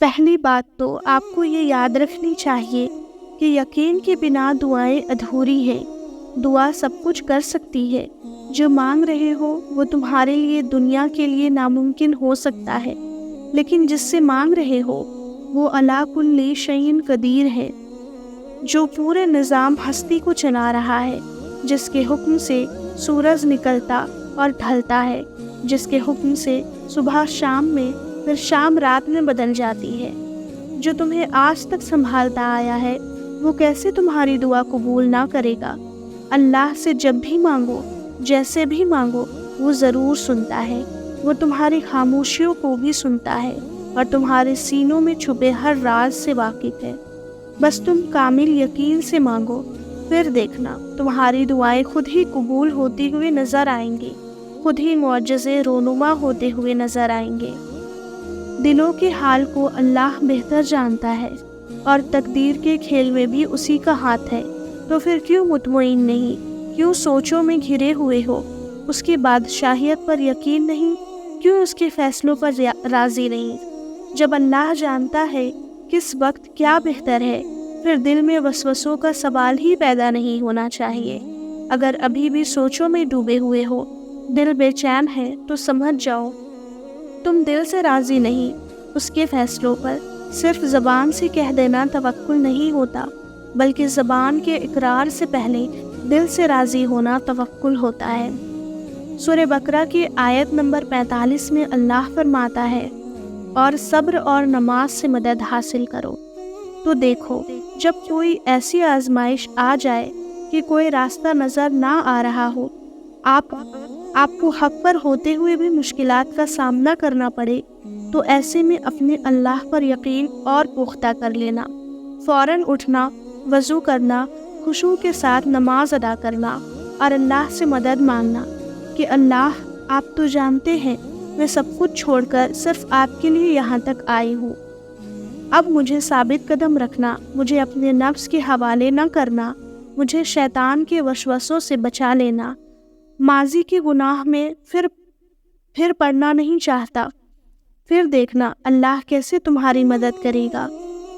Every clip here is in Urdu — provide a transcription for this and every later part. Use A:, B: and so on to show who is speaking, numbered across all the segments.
A: پہلی بات تو آپ کو یہ یاد رکھنی چاہیے کہ یقین کے بنا دعائیں ادھوری ہیں۔ دعا سب کچھ کر سکتی ہے۔ جو مانگ رہے ہو وہ تمہارے لیے دنیا کے لیے ناممکن ہو سکتا ہے، لیکن جس سے مانگ رہے ہو وہ علی کل شیء قدیر ہے، جو پورے نظام ہستی کو چلا رہا ہے، جس کے حکم سے سورج نکلتا اور ڈھلتا ہے، جس کے حکم سے صبح شام میں پھر شام رات میں بدل جاتی ہے، جو تمہیں آج تک سنبھالتا آیا ہے، وہ کیسے تمہاری دعا قبول نہ کرے گا؟ اللہ سے جب بھی مانگو، جیسے بھی مانگو، وہ ضرور سنتا ہے۔ وہ تمہاری خاموشیوں کو بھی سنتا ہے اور تمہارے سینوں میں چھپے ہر راز سے واقف ہے۔ بس تم کامل یقین سے مانگو، پھر دیکھنا تمہاری دعائیں خود ہی قبول ہوتی ہوئے نظر آئیں گی، خود ہی معجزے رونما ہوتے ہوئے نظر آئیں گے۔ دلوں کے حال کو اللہ بہتر جانتا ہے اور تقدیر کے کھیل میں بھی اسی کا ہاتھ ہے، تو پھر کیوں مطمئن نہیں، کیوں سوچوں میں گھرے ہوئے ہو؟ اس کی بادشاہیت پر یقین نہیں، کیوں اس کے فیصلوں پر راضی نہیں؟ جب اللہ جانتا ہے کس وقت کیا بہتر ہے، پھر دل میں وسوسوں کا سوال ہی پیدا نہیں ہونا چاہیے۔ اگر ابھی بھی سوچوں میں ڈوبے ہوئے ہو، دل بے چین ہے، تو سمجھ جاؤ تم دل سے راضی نہیں۔ اس کے فیصلوں پر صرف زبان سے کہہ دینا توکل نہیں ہوتا، بلکہ زبان کے اقرار سے پہلے دل سے راضی ہونا توکل ہوتا ہے۔ سورہ بقرہ کی آیت نمبر 45 میں اللہ فرماتا ہے، اور صبر اور نماز سے مدد حاصل کرو۔ تو دیکھو، جب کوئی ایسی آزمائش آ جائے کہ کوئی راستہ نظر نہ آ رہا ہو، آپ کو حق پر ہوتے ہوئے بھی مشکلات کا سامنا کرنا پڑے، تو ایسے میں اپنے اللہ پر یقین اور پختہ کر لینا، فوراً اٹھنا، وضو کرنا، خشوع کے ساتھ نماز ادا کرنا اور اللہ سے مدد مانگنا کہ اللہ، آپ تو جانتے ہیں میں سب کچھ چھوڑ کر صرف آپ کے لیے یہاں تک آئی ہوں۔ اب مجھے ثابت قدم رکھنا، مجھے اپنے نفس کے حوالے نہ کرنا، مجھے شیطان کے وسوسوں سے بچا لینا۔ ماضی کے گناہ میں پھر پڑنا نہیں چاہتا۔ پھر دیکھنا اللہ کیسے تمہاری مدد کرے گا،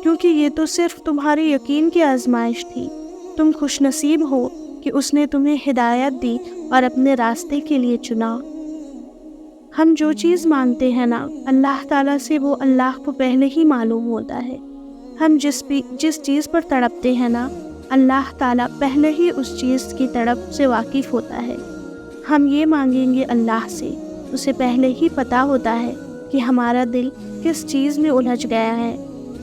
A: کیونکہ یہ تو صرف تمہارے یقین کی آزمائش تھی۔ تم خوش نصیب ہو کہ اس نے تمہیں ہدایت دی اور اپنے راستے کے لیے چنا۔ ہم جو چیز مانگتے ہیں نا اللہ تعالیٰ سے، وہ اللہ کو پہلے ہی معلوم ہوتا ہے۔ ہم جس چیز پر تڑپتے ہیں نا اللہ تعالیٰ پہلے ہی اس چیز کی تڑپ سے واقف ہوتا ہے۔ ہم یہ مانگیں گے اللہ سے، اسے پہلے ہی پتہ ہوتا ہے کہ ہمارا دل کس چیز میں الجھ گیا ہے۔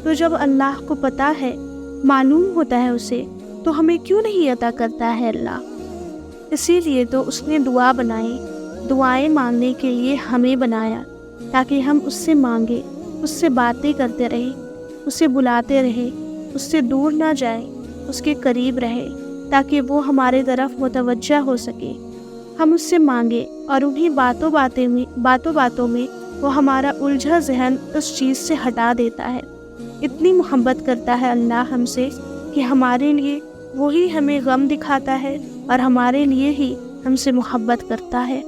A: تو جب اللہ کو پتہ ہے، معلوم ہوتا ہے اسے، تو ہمیں کیوں نہیں عطا کرتا ہے اللہ؟ اسی لیے تو اس نے دعا بنائی، دعائیں مانگنے کے لیے ہمیں بنایا، تاکہ ہم اس سے مانگیں، اس سے باتیں کرتے رہیں، اسے بلاتے رہیں، اس سے دور نہ جائیں، اس کے قریب رہیں، تاکہ وہ ہمارے طرف متوجہ ہو سکے۔ ہم اس سے مانگیں اور انہیں باتوں میں وہ ہمارا الجھا ذہن اس چیز سے ہٹا دیتا ہے۔ اتنی محبت کرتا ہے اللہ ہم سے کہ ہمارے لیے وہی ہمیں غم دکھاتا ہے اور ہمارے لیے ہی ہم سے محبت کرتا ہے۔